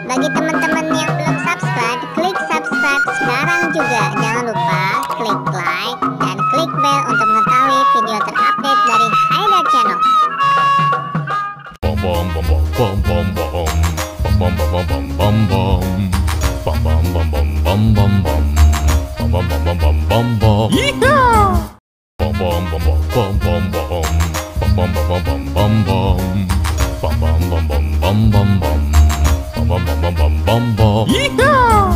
Bagi teman-teman yang belum subscribe, klik subscribe sekarang juga. Jangan lupa klik like dan klik bell untuk mengetahui video terupdate dari Haidar Channel. Yeehaw!